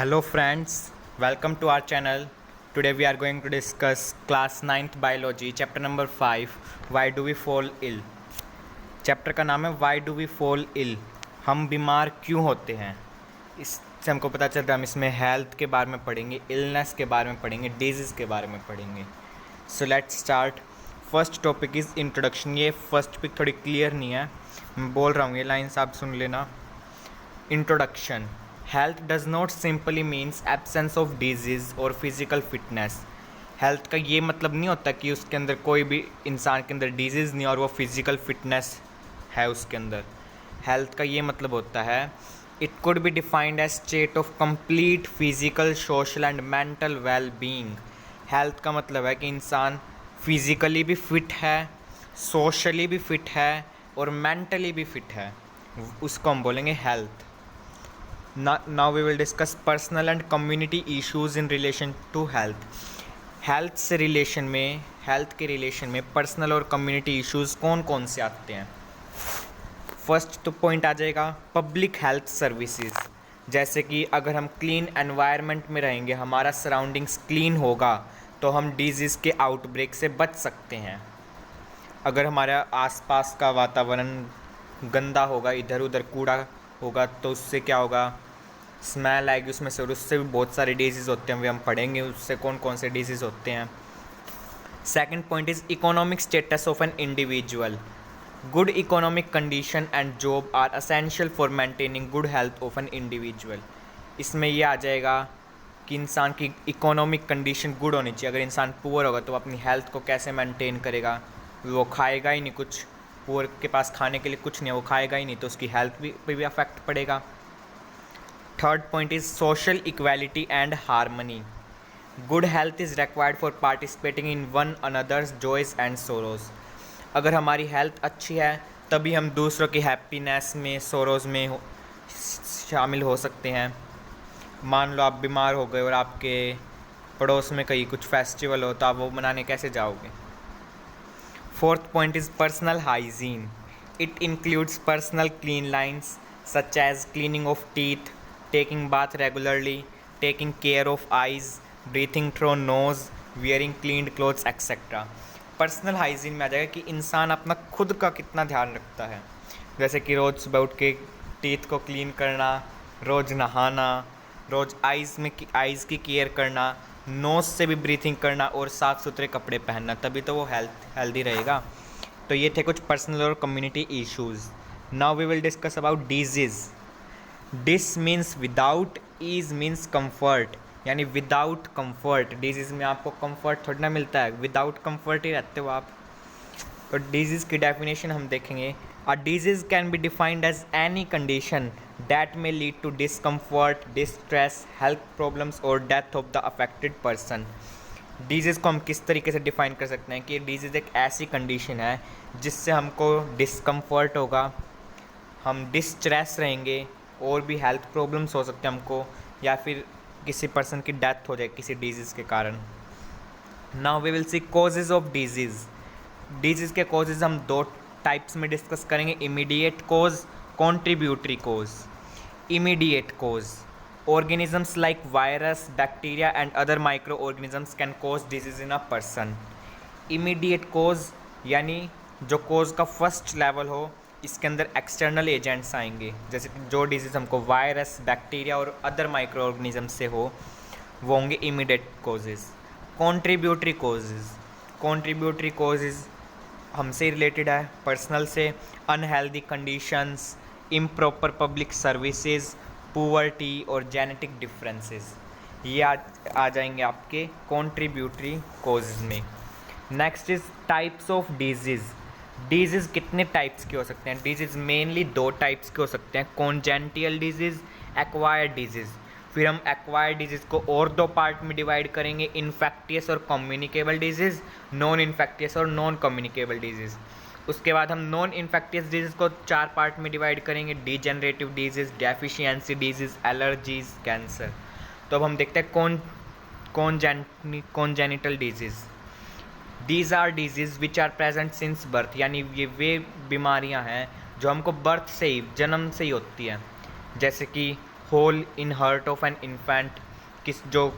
Hello friends, welcome to our channel. Today we are going to discuss class 9th biology chapter number 5 Why do we fall ill। Chapter का नाम है Why do we fall ill। हम बीमार क्यों होते हैं। इससे हमको पता चलता है हम इसमें हेल्थ के बारे में पढ़ेंगे, इलनेस के बारे में पढ़ेंगे, डिजीज़ के बारे में पढ़ेंगे। So let's start. First topic is introduction. ये फर्स्ट पिक थोड़ी क्लियर नहीं है, मैं बोल रहा हूँ, ये लाइन्स आप सुन लेना। Introduction. Health does not simply means absence of disease और फिज़िकल फिटनेस। हेल्थ का ये मतलब नहीं होता कि उसके अंदर कोई भी इंसान के अंदर डिजीज़ नहीं और वो फिज़िकल फिटनेस है उसके अंदर। हेल्थ का ये मतलब होता है it could be defined as state of complete physical, social and mental well being. Health का मतलब है कि इंसान फिज़िकली भी फिट है, सोशली भी फिट है और मेंटली भी फिट है, उसको हम बोलेंगे health. Now we will discuss personal and community issues in relation to health। Health से रिलेशन में, हेल्थ के रिलेशन में पर्सनल और कम्युनिटी इश्यूज़ कौन कौन से आते हैं। फर्स्ट तो पॉइंट आ जाएगा पब्लिक हेल्थ सर्विसेज। जैसे कि अगर हम क्लीन एनवायरनमेंट में रहेंगे, हमारा सराउंडिंग्स क्लीन होगा तो हम डिजीज़ के आउटब्रेक से बच सकते हैं। अगर हमारा आसपास का वातावरण गंदा होगा, इधर उधर कूड़ा होगा, तो उससे क्या होगा, स्मेल आएगी उसमें से और उससे भी बहुत सारे डिजीज़ होते हैं, वे हम पढ़ेंगे उससे कौन कौन से डिजीज़ होते हैं। Second point is economic status of an individual. Good economic condition and job are essential for maintaining good health of an individual. इसमें यह आ जाएगा कि इंसान की इकोनॉमिक कंडीशन गुड होनी चाहिए। अगर इंसान पुअर होगा तो अपनी हेल्थ को कैसे मेंटेन करेगा, वो खाएगा ही नहीं कुछ, पुअर के पास खाने के लिए कुछ नहीं है, वो खाएगा ही नहीं, तो उसकी हेल्थ पे भी अफेक्ट पड़ेगा। Third point is social equality and harmony. Good health is required for participating in one another's joys and sorrows. अगर हमारी हेल्थ अच्छी है तभी हम दूसरों की हैप्पीनेस में, सोरोज़ में शामिल हो सकते हैं। मान लो आप बीमार हो गए और आपके पड़ोस में कहीं कुछ फेस्टिवल हो तो आप वो मनाने कैसे जाओगे। Fourth point is personal hygiene. It includes personal clean lines such as cleaning of teeth, taking bath regularly, taking care of eyes, breathing through nose, wearing cleaned clothes etc. Personal hygiene में आ जाएगा कि इंसान अपना खुद का कितना ध्यान रखता है। जैसे कि रोज़ सुबह उठ के टीथ को क्लीन करना, रोज़ नहाना, रोज़ आइज़ की केयर करना, नोज़ से भी ब्रीथिंग करना और साफ़ सुथरे कपड़े पहनना, तभी तो वो हेल्दी रहेगा। तो ये थे कुछ पर्सनल और community issues. Now we will discuss about disease. Dis means without, ease means comfort, यानी विदाउट कंफर्ट। डिजीज़ में आपको कंफर्ट थोड़ा ना मिलता है, विदाउट कंफर्ट ही रहते हो आप। तो डिजीज़ की डेफिनेशन हम देखेंगे। A disease can be defined as any condition that may lead to discomfort, distress, health problems और death of the affected person. Disease को हम किस तरीके से डिफ़ाइन कर सकते हैं कि डिजीज़ एक ऐसी कंडीशन है जिससे हमको डिसकम्फर्ट होगा, हम डिस्ट्रेस रहेंगे और भी हेल्थ प्रॉब्लम्स हो सकते हैं हमको, या फिर किसी पर्सन की डेथ हो जाए किसी डिजीज़ के कारण। Now we will see causes of disease. Disease के कॉजेज़ हम दो टाइप्स में डिस्कस करेंगे, immediate cause, contributory cause. Immediate cause, organisms like virus, bacteria and other microorganisms can cause disease in a person। immediate cause यानी जो cause का first level हो, इसके अंदर एक्सटर्नल एजेंट्स आएंगे, जैसे कि जो डिजीज़ हमको वायरस, बैक्टीरिया और अदर माइक्रो ऑर्गेनिज्म से हो वो होंगे immediate causes. Contributory causes, contributory causes हमसे रिलेटेड है, पर्सनल से, unhealthy conditions, improper public services, poverty और जेनेटिक डिफरेंसेस, ये आ जाएंगे आपके कॉन्ट्रीब्यूटरी कॉजेज़ में। Next is types of disease. Disease कितने टाइप्स के हो सकते हैं। डिजीज़ मेनली दो टाइप्स के हो सकते हैं, कॉन्जेनिटल डिजीज़, एक्वायर्ड डिजीज़। फिर हम एक्वायर्ड डिजीज़ को और दो पार्ट में डिवाइड करेंगे, इन्फेक्टियस और कम्युनिकेबल डिजीज़, नॉन इन्फेक्टियस और नॉन कम्युनिकेबल डिजीज़। उसके बाद हम नॉन इन्फेक्टियस डिजीज़ को चार पार्ट में डिवाइड करेंगे, degenerative disease, deficiency disease, allergies, cancer. तो अब हम देखते हैं congenital disease. These are disease which are present since birth, यानी ये वे बीमारियां हैं जो हमको बर्थ से ही, जन्म से ही होती हैं, जैसे कि hole in heart of an infant, किस जो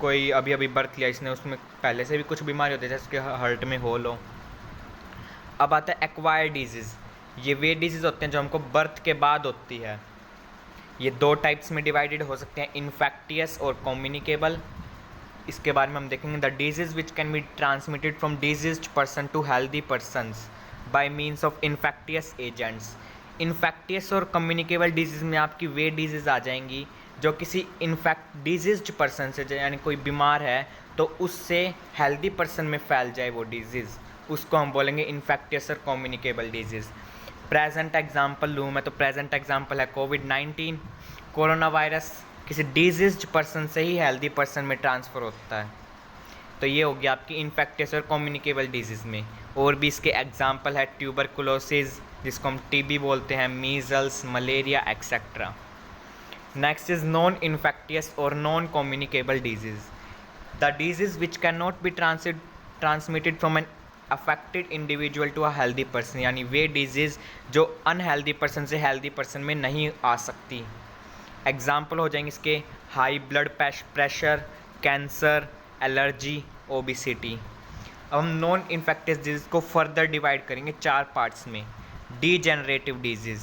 कोई अभी अभी बर्थ लिया इसने, उसमें पहले से भी कुछ बीमारी होती है जैसे उसके हार्ट में होल हो। अब आता है एक्वायर्ड डिजीज़। ये वे डिजीज़ होते हैं जो हमको बर्थ के बाद होती है। ये दो टाइप्स में डिवाइडेड हो सकते हैं, इन्फेक्टियस और कम्युनिकेबल। इसके बारे में हम देखेंगे। The disease which can be transmitted from diseased person to healthy persons by means of infectious agents. Infectious और कम्युनिकेबल डिजीज़ में आपकी वे डिजीज़ आ जाएंगी जो किसी डिजीज्ड पर्सन से, यानी कोई बीमार है तो उससे हेल्दी पर्सन में फैल जाए वो डिजीज़, उसको हम बोलेंगे इन्फेक्टियस और कम्युनिकेबल डिजीज़। प्रेजेंट एग्जांपल लूँ मैं तो प्रेजेंट एग्जांपल है कोविड-19। कोरोना वायरस किसी डिजीज्ड पर्सन से ही हेल्दी पर्सन में ट्रांसफ़र होता है। तो ये हो गया आपकी इन्फेक्टियस और कम्युनिकेबल डिजीज़ में। और भी इसके एग्जांपल है ट्यूबरकुलोसिस, जिसको हम टीबी बोलते हैं, measles, malaria etcetera. Next is non infectious और non communicable disease. The disease which can not be transmitted from an affected individual to a healthy person, यानी वे डिजीज़ जो अनहेल्दी पर्सन से हेल्दी पर्सन में नहीं आ सकती। एग्जाम्पल हो जाएंगे इसके high blood pressure, cancer, allergy, obesity. अब हम नॉन इन्फेक्टियस डिजीज़ को फर्दर डिवाइड करेंगे 4 पार्ट्स में। Degenerative disease.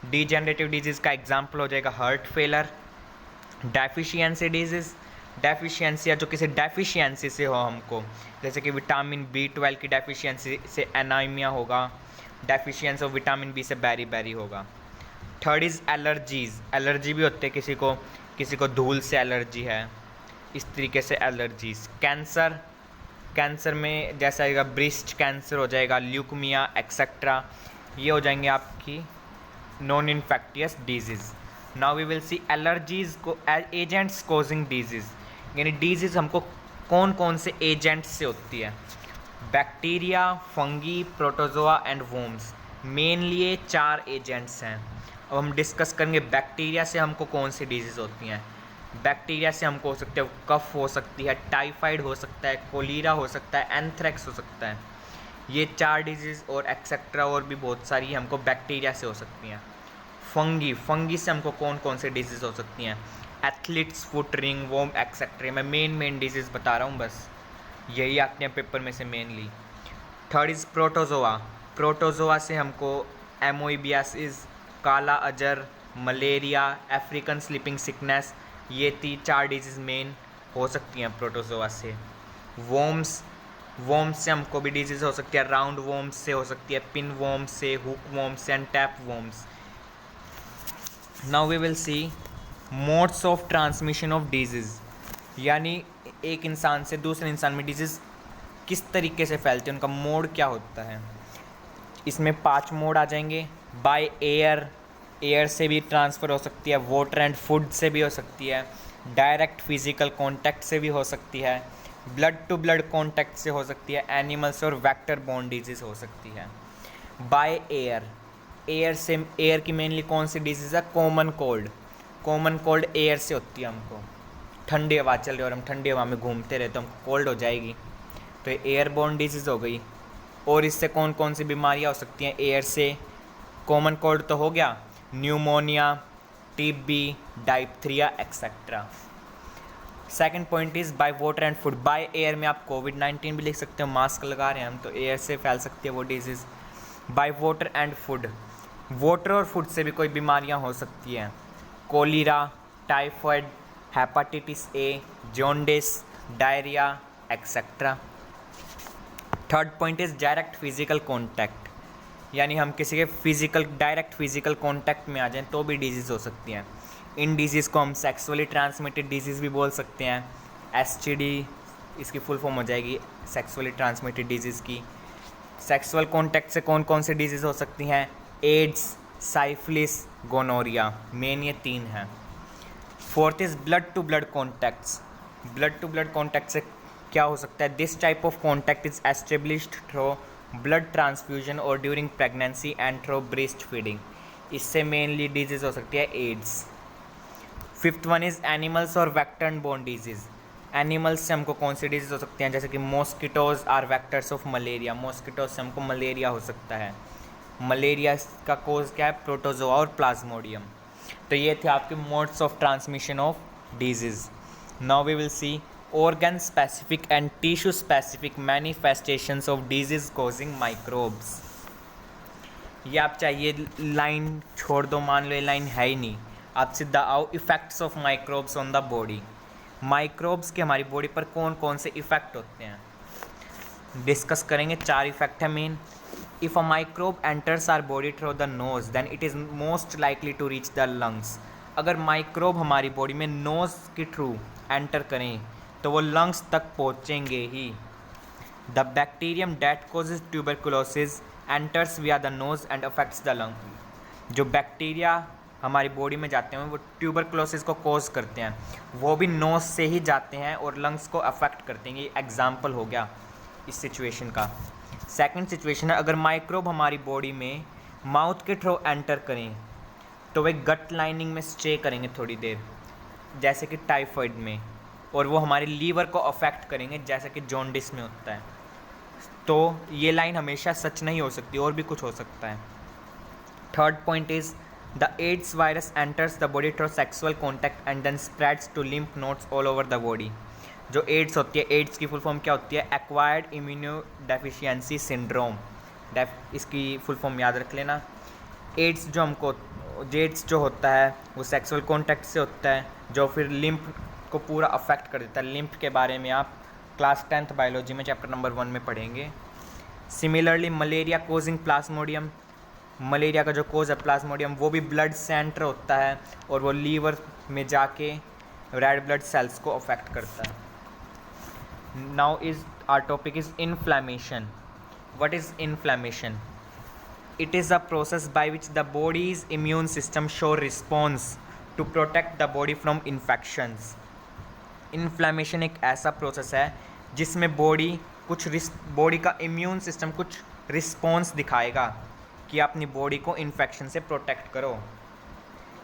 डीजेनरेटिव डिजीज़ का एग्जाम्पल हो जाएगा heart failure. Deficiency disease, deficiency या जो किसी डेफिशिएंसी से हो हमको, जैसे कि विटामिन B12 की डेफिशिएंसी से एनीमिया होगा, डेफिशिएंसी ऑफ विटामिन B से बेरी होगा। Third is allergies. एलर्जी भी होते हैं किसी को धूल से एलर्जी है, इस तरीके से एलर्जीज़। कैंसर, कैंसर में जैसा आएगा ब्रेस्ट कैंसर हो जाएगा, ल्यूकेमिया एक्सेट्रा, ये हो जाएंगे आपकी non infectious disease. Now we will see allergies को एजेंट्स कॉजिंग डिजीज़, यानी डिजीज़ हमको कौन कौन से एजेंट्स से होती है। Bacteria, fungi, protozoa and worms, mainly ये 4 एजेंट्स हैं। अब हम डिस्कस करेंगे बैक्टीरिया से हमको कौन सी डिजीज़ होती हैं। बैक्टीरिया से हमको हो सकते हैं कफ हो सकती है, टाइफाइड हो सकता है, कोलीरा हो सकता है, एंथ्रेक्स हो सकता है। ये 4 डिजीज़ और एक्सेट्रा और भी बहुत सारी हमको बैक्टीरिया से हो सकती हैं। फंगी से हमको कौन कौन से डिजीज़ हो सकती हैं, athlete's foot, ringworm etcetera. मैं मेन डिजीज़ बता रहा हूँ, बस यही आते हैं पेपर में से mainly. Third is protozoa. Protozoa से हमको एमोइबियासिस, काला अजर, मलेरिया, अफ्रीकन स्लीपिंग सिकनेस, ये 4 डिजीज़ मेन हो सकती हैं प्रोटोजोआ से। वॉर्म्स से हमको भी डिजीज़ हो सकती है, राउंड वॉर्म्स से हो सकती है, पिन वॉर्म्स से, हुक वॉर्म्स से and tapeworms. Now we will see modes of transmission of disease, यानी एक इंसान से दूसरे इंसान में डिजीज़ किस तरीके से फैलती है, उनका मोड क्या होता है। इसमें 5 मोड आ जाएंगे। बाय एयर से भी ट्रांसफ़र हो सकती है, वाटर एंड फूड से भी हो सकती है, डायरेक्ट फिजिकल कांटेक्ट से भी हो सकती है, ब्लड टू ब्लड कांटेक्ट से हो सकती है, एनिमल्स और वेक्टर बोर्न डिजीज़ हो सकती है। बाय एयर की मेनली कौन सी डिजीज़ है, कॉमन कोल्ड एयर से होती है। हमको ठंडी हवा चल रही है और हम ठंडी हवा में घूमते रहे तो हमको कोल्ड हो जाएगी, तो एयरबोर्न डिजीज़ हो गई। और इससे कौन कौन सी बीमारियाँ हो सकती हैं एयर से, कॉमन कोल्ड तो हो गया, pneumonia, TB, diphtheria etcetera. Second point is by water and food. By air में आप कोविड-19 भी लिख सकते हो, मास्क लगा रहे हैं हम तो एयर से फैल सकती है वो disease. By water and food, water और फूड से भी कोई बीमारियां हो सकती हैं, cholera, typhoid, hepatitis A, jaundice, diarrhoea etcetera. Third point is direct physical contact, यानी हम किसी के डायरेक्ट फिजिकल कॉन्टैक्ट में आ जाएं तो भी डिजीज़ हो सकती हैं। इन डिजीज़ को हम सेक्सुअली ट्रांसमिटेड डिजीज़ भी बोल सकते हैं, एसटीडी इसकी फुल फॉर्म हो जाएगी सेक्सुअली ट्रांसमिटेड डिजीज़ की। सेक्सुअल कॉन्टैक्ट से कौन कौन सी डिजीज़ हो सकती हैं, एड्स, साइफिलिस, गोनोरिया, मेन ये 3 हैं। Fourth is blood to blood contacts. Blood to blood contact से क्या हो सकता है, this type of contact is established through blood transfusion और during pregnancy and through breast feeding. इससे मेनली डिजीज़ हो सकती है AIDS. Fifth one is animals और वेक्टर बोर्न डिजीज़। एनिमल्स से हमको कौन सी डिजीज़ हो सकती हैं, जैसे कि mosquitoes are vectors of malaria. Mosquitoes से हमको मलेरिया हो सकता है। मलेरिया का कोज क्या है, प्रोटोजोआ और प्लाज्मोडियम। तो ये थे आपके modes of transmission of disease. Now we will see organ specific and tissue specific manifestations of disease causing microbes. ये आप चाहिए लाइन छोड़ दो, मान लो ये लाइन है ही नहीं, आप सीधा आओ effects of microbes on the body. Microbes के हमारी बॉडी पर कौन कौन से इफ़ेक्ट होते हैं डिस्कस करेंगे. 4 इफ़ेक्ट है main. If a microbe enters our body through the nose then it is most likely to reach the lungs. अगर माइक्रोब हमारी बॉडी में नोज़ के थ्रू एंटर करें तो वो लंग्स तक पहुँचेंगे ही. The bacterium that causes tuberculosis enters via the nose and affects the lung. जो बैक्टीरिया हमारी बॉडी में जाते हैं वो ट्यूबरकुलोसिस को कोज करते हैं, वो भी नोज़ से ही जाते हैं और लंग्स को अफेक्ट करते हैं. ये एग्जाम्पल हो गया इस सिचुएशन का. सेकंड सिचुएशन है, अगर माइक्रोब हमारी बॉडी में माउथ के थ्रू एंटर करें तो वे गट लाइनिंग में स्टे करेंगे थोड़ी देर, जैसे कि टाइफाइड में, और वो हमारे लीवर को अफेक्ट करेंगे जैसे कि जॉन्डिस में होता है. तो ये लाइन हमेशा सच नहीं हो सकती, और भी कुछ हो सकता है. Third point is the AIDS virus enters the body through sexual contact and then spreads to lymph nodes all over the body. जो एड्स होती है, एड्स की फुल फॉर्म क्या होती है? Acquired immunodeficiency syndrome. इसकी फुल फॉर्म याद रख लेना. एड्स जो होता है वो सेक्सुअल कॉन्टैक्ट से होता है, जो फिर लिम्फ को पूरा अफेक्ट कर देता है. लिम्फ के बारे में आप क्लास 10th बायोलॉजी में चैप्टर नंबर 1 में पढ़ेंगे. Similarly malaria causing Plasmodium. Malaria का जो कोज है प्लाज्मोडियम, वो भी ब्लड सेंटर होता है और वो लीवर में जाके रेड ब्लड सेल्स को अफेक्ट करता है. Now is our topic is inflammation. What is inflammation? It is a process by which the body's immune system show response to protect the body from infections. Inflammation एक ऐसा process है जिसमें body का immune system कुछ response दिखाएगा कि अपनी body को इन्फेक्शन से प्रोटेक्ट करो.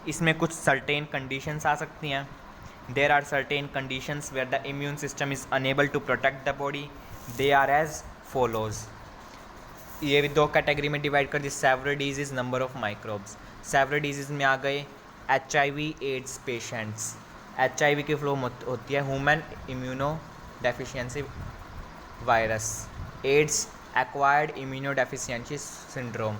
इसमें कुछ सर्टेन कंडीशंस आ सकती हैं. There are certain conditions where the immune system is unable to protect the body. They are as follows. ये भी 2 कैटेगरी में डिवाइड कर दी. Several disease, number of microbes. Several disease में आ गए HIV एड्स पेशेंट्स. HIV की full होती है human immuno deficiency virus. AIDS acquired immuno deficiency syndrome.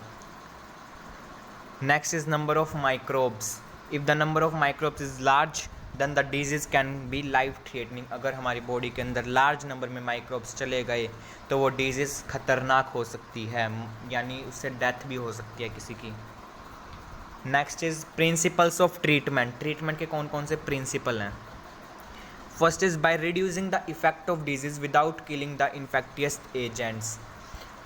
Next is number of microbes. If the number of microbes is large then the disease can B life threatening. अगर हमारी body के अंदर large number में microbes चले गए तो वो disease खतरनाक हो सकती है, यानी उससे डेथ भी हो सकती है किसी की. Next is principles of treatment. Treatment के कौन कौन से प्रिंसिपल हैं? First is by reducing the effect of disease without killing the infectious agents.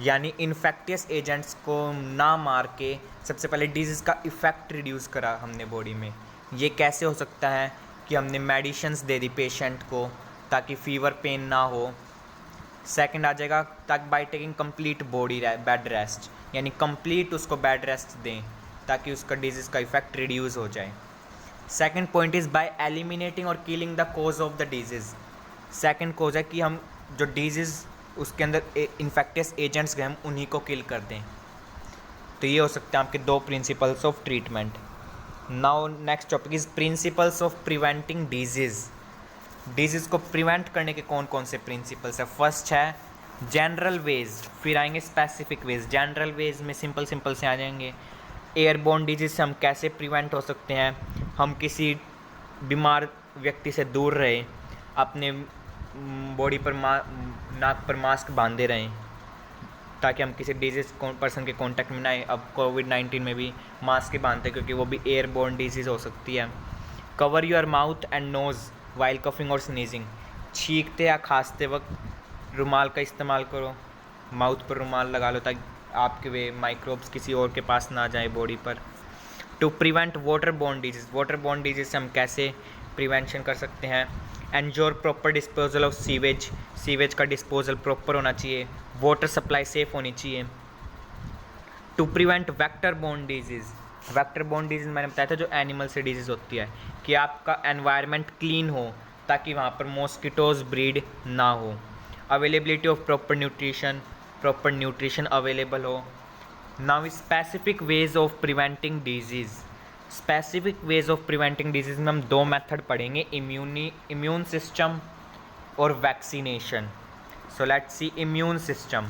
यानी इन्फेक्टियस एजेंट्स को ना मार के सबसे पहले डिजीज़ का इफ़ेक्ट रिड्यूस करा हमने बॉडी में. ये कैसे हो सकता है कि हमने मेडिसिन्स दे दी पेशेंट को ताकि फीवर पेन ना हो. सेकंड आ जाएगा ताकि by taking complete body bed rest, यानी कंप्लीट उसको बेड रेस्ट दें ताकि उसका डिजीज़ का इफेक्ट रिड्यूस हो जाए. Second point is by eliminating और killing the cause of the disease. Second cause है कि हम जो डिजीज़ उसके अंदर इन्फेक्टियस एजेंट्स गए हम उन्हीं को किल कर दें. तो ये हो सकते हैं आपके 2 principles of treatment. Now next topic is principles of preventing disease. Disease को प्रिवेंट करने के कौन कौन से प्रिंसिपल्स है? फर्स्ट है जनरल वेज, फिर आएंगे स्पेसिफिक वेज. जनरल वेज में सिंपल से आ जाएंगे. एयरबोर्न डिजीज़ से हम कैसे प्रिवेंट हो सकते हैं? हम किसी बीमार व्यक्ति से दूर रहें, अपने बॉडी पर नाक पर मास्क बांधे रहें ताकि हम किसी डिजीज़ पर्सन के कांटेक्ट में ना आए. अब कोविड-19 में भी मास्क ही बांधते हैं क्योंकि वो भी एयरबोर्न डिजीज़ हो सकती है. Cover your mouth and nose while coughing और स्नीजिंग. छींकते या खांसते वक्त रुमाल का इस्तेमाल करो, माउथ पर रुमाल लगा लो ताकि आपके वे माइक्रोब्स किसी और के पास ना जाए बॉडी पर. To prevent water borne disease. Water borne disease से हम कैसे प्रिवेंशन कर सकते हैं? Ensure proper disposal of sewage. Sewage का डिस्पोजल प्रॉपर होना चाहिए. वाटर सप्लाई सेफ होनी चाहिए. To prevent vector borne disease. Vector borne disease मैंने बताया था जो एनिमल से डिजीज़ होती है, कि आपका एनवायरनमेंट क्लीन हो ताकि वहाँ पर मॉस्किटोज़ ब्रीड ना हो. Availability of proper nutrition available हो. Now specific ways of preventing disease. Specific ways of preventing disease में हम दो मेथड पढ़ेंगे, इम्यून सिस्टम और vaccination. So let's see immune system.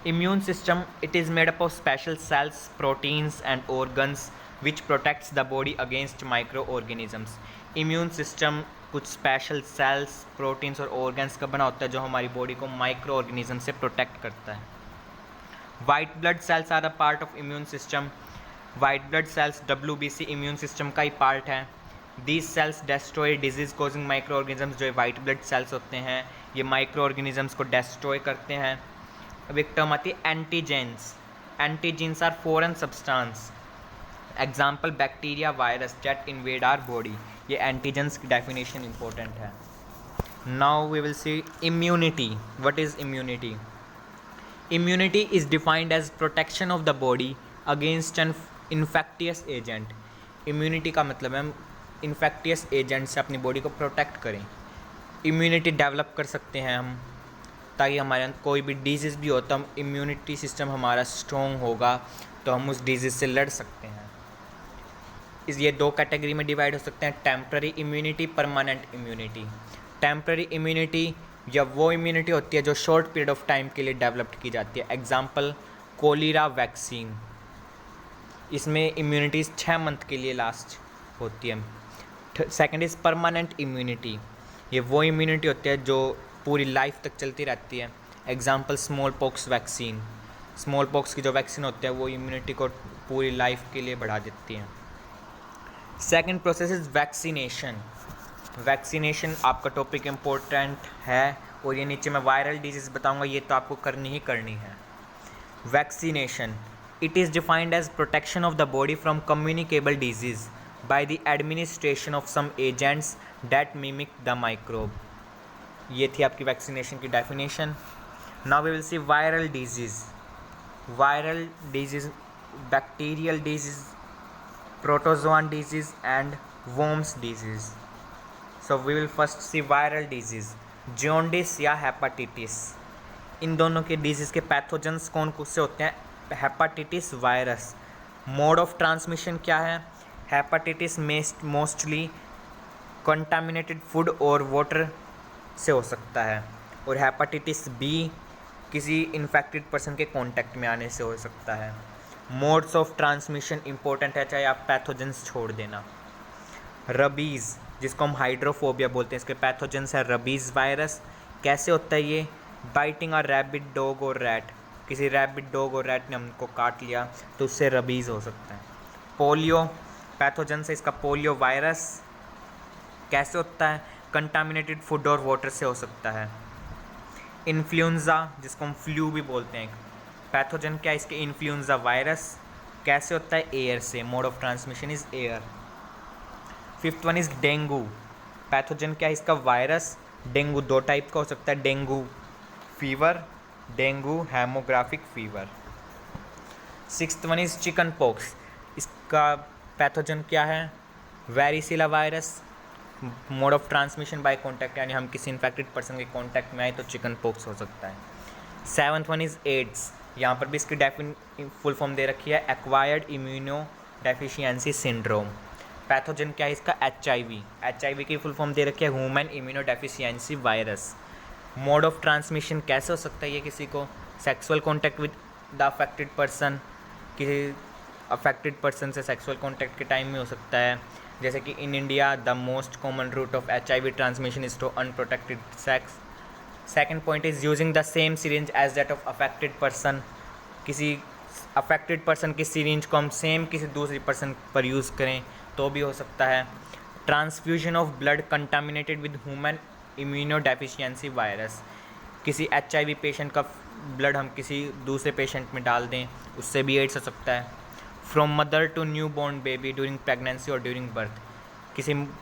Immune system, it is made up of special cells, proteins and organs which protects the body against microorganisms. Immune system कुछ special cells, proteins और organs का बना होता है जो हमारी body को micro organism से प्रोटेक्ट करता है. White blood cells are a part of immune system. White blood cells WBC immune system का ही पार्ट है. These cells destroy disease causing microorganisms. जो वाइट ब्लड सेल्स होते हैं ये माइक्रो ऑर्गेनिजम्स को डेस्ट्रॉय करते हैं. अब एक टर्म आती है antigens. Antigens are foreign substance. Example bacteria, virus that invade our body. ये एंटीजेंस की डेफिनेशन इंपॉर्टेंट है. Now we will see immunity. What is immunity? Immunity is defined as protection of the body against an infectious agent. Immunity का मतलब है हम infectious agent से अपनी body को प्रोटेक्ट करें. इम्यूनिटी डेवलप कर सकते हैं हम ताकि हमारे अंदर कोई भी डिजीज़ भी हो तो हम इम्यूनिटी सिस्टम हमारा स्ट्रॉन्ग होगा तो हम उस डिजीज़ से लड़ सकते हैं. ये दो कैटेगरी में डिवाइड हो सकते हैं, temporary immunity, permanent immunity. Temporary immunity या वो इम्यूनिटी होती है जो शॉर्ट पीरियड ऑफ टाइम के लिए डेवलप की जाती है. Example cholera vaccine. इसमें इम्यूनिटी 6 मंथ के लिए लास्ट होती है. Second is permanent immunity. ये वो इम्यूनिटी होती है जो पूरी लाइफ तक चलती रहती है. Example small pox vaccine. Small pox की जो वैक्सीन होती है वो इम्यूनिटी को पूरी लाइफ के लिए बढ़ा देती है. Second process is vaccination. Vaccination आपका टॉपिक इम्पोर्टेंट है और ये नीचे मैं वायरल डिजीज़ बताऊंगा, ये तो आपको करनी ही करनी है. Vaccination, it is defined as protection of the body from communicable disease by the administration of some agents that mimic the microbe. ये थी आपकी वैक्सीनेशन की definition. Now we will see viral disease. Viral disease, bacterial disease, protozoan disease and worms disease. So we will first see viral disease. Jaundice या hepatitis. इन दोनों के disease के pathogens कौन कौन से होते हैं? Hepatitis virus. Mode of transmission क्या है? हेपाटाइटिस मोस्टली कंटामिनेटेड फूड और वाटर से हो सकता है और हेपाटाइटिस बी किसी इन्फेक्टेड पर्सन के कांटेक्ट में आने से हो सकता है. मोड्स ऑफ ट्रांसमिशन इंपॉर्टेंट है, चाहे आप पैथोजेंस छोड़ देना. रबीज़, जिसको हम हाइड्रोफोबिया बोलते हैं, इसके पैथोजेंस है रबीज़ वायरस. कैसे होता है ये? बाइटिंग अ रैबिट डॉग और रैट. किसी रैबिट डॉग और रैट ने हमको काट लिया तो उससे रबीज़ हो सकता है. पोलियो, पैथोजेंस है इसका पोलियो वायरस. कैसे होता है? कंटामिनेटेड फूड और वाटर से हो सकता है. इन्फ्लुएंजा, जिसको हम फ्लू भी बोलते हैं, पैथोजन क्या है इसके? Influenza virus. कैसे होता है? एयर से. Mode of transmission is air. Fifth one is dengue. Pathogen क्या है इसका? वायरस. डेंगू 2 टाइप का हो सकता है, dengue fever, dengue haemorrhagic fever. Sixth one is chicken pox. इसका पैथोजन क्या है? Varicella virus. Mode of transmission by contact, यानी हम किसी इन्फेक्टेड पर्सन के कॉन्टैक्ट में आए तो चिकन पॉक्स हो सकता है. Seventh one is AIDS. यहाँ पर भी इसकी फुल फॉर्म दे रखी है, acquired immuno deficiency syndrome. Pathogen क्या है इसका? HIV. HIV की फुल फॉर्म दे रखी है, human immuno deficiency virus. Mode of transmission कैसे हो सकता है ये किसी को? Sexual contact with the affected person. किसी अफेक्टेड पर्सन से सेक्सुअल कॉन्टैक्ट के टाइम में हो सकता है. जैसे कि in India the most common route of HIV transmission is to unprotected sex. Second point is using the same syringe as that of affected person. किसी अफेक्टेड पर्सन की सिरिंज को हम सेम किसी दूसरी पर्सन पर यूज़ करें तो भी हो सकता है. Transfusion of blood contaminated with human immuno deficiency virus. किसी HIV पेशेंट का ब्लड हम किसी दूसरे पेशेंट में डाल दें, उससे भी एड्स हो सकता है. From mother to newborn baby during pregnancy और ड्यूरिंग बर्थ.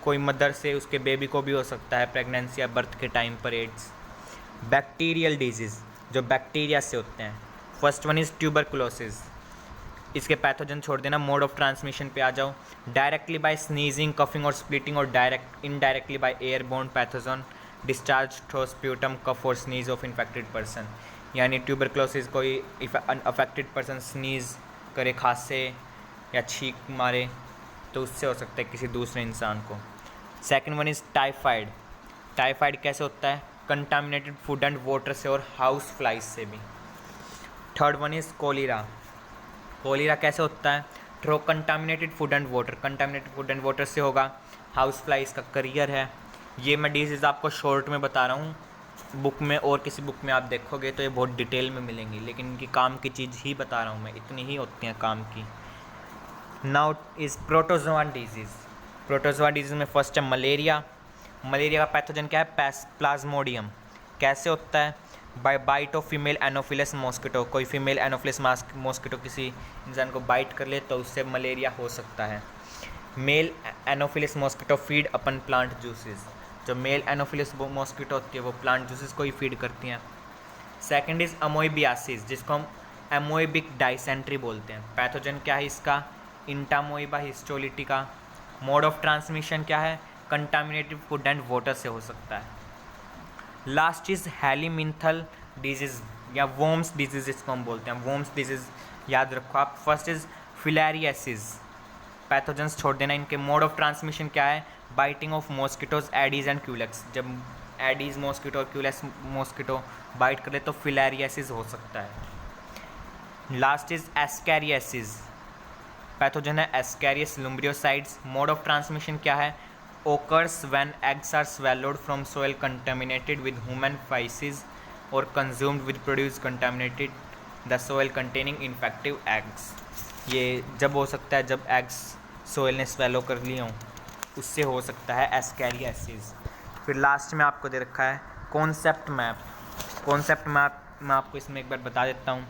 कोई मदर से उसके बेबी को भी हो सकता है प्रेगनेंसी या बर्थ के टाइम पर एड्स. बैक्टीरियल डिजीज़, जो बैक्टीरिया से होते हैं. First one is tuberculosis. इसके पैथोजन छोड़ देना. मोड ऑफ ट्रांसमिशन पे आ जाओ. डायरेक्टली बाय स्नीजिंग, कफिंग और स्प्लिटिंग और indirectly by airborne pathogen discharge through sputum, cough और स्नीज ऑफ इन्फेक्टेड पर्सन. यानी ट्यूबरकुलोसिस कोई अफेक्टेड पर्सन स्नीज करे, खांसे या छींक मारे तो उससे हो सकता है किसी दूसरे इंसान को। Second one is typhoid. Typhoid कैसे होता है? कंटामिनेटेड फूड एंड वाटर से और हाउस फ्लाइज से भी। Third one is cholera. Cholera कैसे होता है? Through contaminated food and water. Contaminated food and water से होगा। हाउस फ्लाइज का करियर है। ये मैं डिजीज़ आपको शॉर्ट में बता रहा हूँ, बुक में और किसी बुक में आप देखोगे तो ये बहुत डिटेल में मिलेंगी, लेकिन इनकी काम की चीज़ ही बता रहा हूँ मैं, इतनी ही होती हैं काम की। Now is protozoa disease. Protozoa disease में फर्स्ट है मलेरिया। मलेरिया का पैथोजन क्या है? प्लाज्मोडियम। कैसे होता है? By bite of female Anopheles mosquito. कोई फीमेल एनोफिलस मॉस्किटो किसी इंसान को बाइट कर ले तो उससे मलेरिया हो सकता है। मेल एनोफिलस मॉस्किटो फीड अपन प्लांट जूसेस। जो मेल एनोफिलस मॉस्किटो होती है वो प्लांट जूसेस को ही फीड करती हैं। सेकंड इज़ अमोइबियासिस, जिसको हम एमोइबिक डाइसेंट्री बोलते हैं। पैथोजन क्या है इसका? इंटामोइबा हिस्टोलिटिका। मोड ऑफ ट्रांसमिशन क्या है? कंटामिनेटेड फूड एंड वाटर से हो सकता है। लास्ट इज हेलीमिंथल डिजीज़ या वोम्स डिजीज़, जिसको हम बोलते हैं वोम्स डिजीज़, याद रखो आप। First is filariasis. पैथोजेंस छोड़ देना। इनके मोड ऑफ ट्रांसमिशन क्या है? Biting of mosquitoes, Aedes and Culex. जब एडीज मॉस्किटो और क्यूलेक्स मॉस्किटो बाइट कर ले तो फिलेरियासिस हो सकता है। Last is ascariasis. पैथोजन है एस्कैरियस लुम्ब्रियोसाइड्स। मोड ऑफ ट्रांसमिशन क्या है? occurs when eggs are swallowed from soil contaminated with human feces or consumed with produce contaminated the soil containing infective eggs। ये जब हो सकता है जब एग्स सोयल ने स्वेलो कर लिए हों, उससे हो सकता है एस्कैरियासिस। फिर लास्ट में आपको दे रखा है कॉन्सेप्ट मैप। कॉन्सेप्ट मैप मैं आपको इसमें एक बार बता देता हूँ।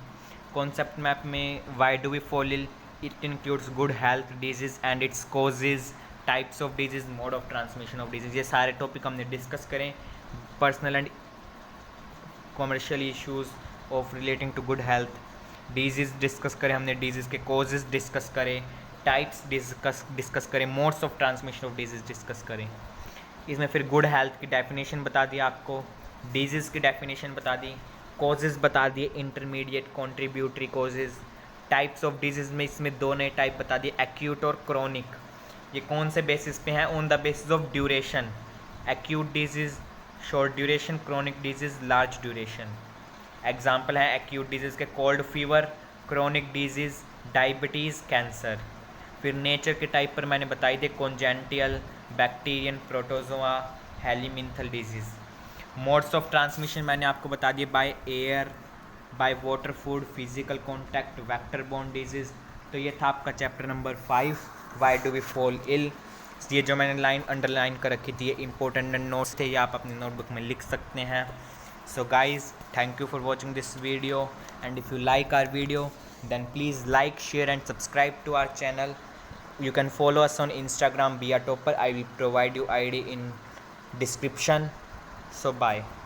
कॉन्सेप्ट मैप में why do we fall ill, it includes good health, disease and its causes, types of disease, mode of transmission of disease. ये सारे टॉपिक हमने डिस्कस करें। Personal and commercial issues of relating to good health. Disease discuss करें हमने, disease के causes discuss करें, types discuss करें, modes of transmission of disease discuss करें। इसमें फिर गुड हेल्थ की डेफिनेशन बता दी आपको, डिजीज़ की डेफिनेशन बता दी, कॉजेज़ बता दिए, intermediate contributory causes. Types of disease में इसमें दो नए टाइप बता दिए, एक्यूट और क्रोनिक। ये कौन से बेसिस पे हैं? On the basis of duration. Acute disease short duration, chronic disease large duration. Example हैं एक्यूट डिजीज़ के cold fever, chronic disease diabetes, cancer. फिर नेचर के टाइप पर मैंने बताई थी congenital, bacterian, protozoa, helminthic disease. Modes of transmission मैंने आपको बता दिए, by air, by water, food, physical contact, vector borne disease. तो ये था आपका chapter number 5, why do we fall इल। ये जो मैंने लाइन अंडरलाइन कर रखी थी ये इंपॉर्टेंट नोट्स थे, ये आप अपनी नोटबुक में लिख सकते हैं। So guys, thank you for watching this video, and if you like our video then please like, share and subscribe to our channel. You can follow us on Instagram, Bia Topper. I will provide you ID in description. So bye.